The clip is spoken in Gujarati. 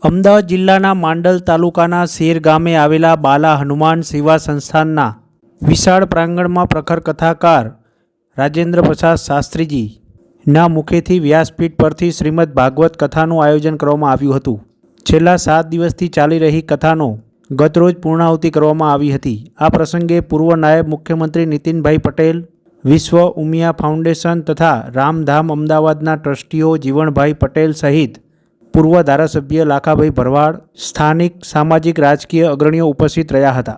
અમદાવાદ જિલ્લાના માંડલ તાલુકાના શેર ગામે આવેલા બાલા હનુમાન સેવા સંસ્થાનના વિશાળ પ્રાંગણમાં પ્રખર કથાકાર રાજેન્દ્ર પ્રસાદ શાસ્ત્રીજીના મુખેથી વ્યાસપીઠ પરથી શ્રીમદ ભાગવત કથાનું આયોજન કરવામાં આવ્યું હતું। છેલ્લા 7 દિવસથી ચાલી રહી કથાનો ગતરોજ પૂર્ણાહુતિ કરવામાં આવી હતી। આ પ્રસંગે પૂર્વ નાયબ મુખ્યમંત્રી નીતિનભાઈ પટેલ, વિશ્વ ઉમિયા ફાઉન્ડેશન તથા રામધામ અમદાવાદના ટ્રસ્ટીઓ જીવણભાઈ પટેલ સહિત પૂર્વ ધારાસભ્ય લાખાભાઈ ભરવાડ, સ્થાનિક સામાજિક રાજકીય અગ્રણીઓ ઉપસ્થિત રહ્યા હતા।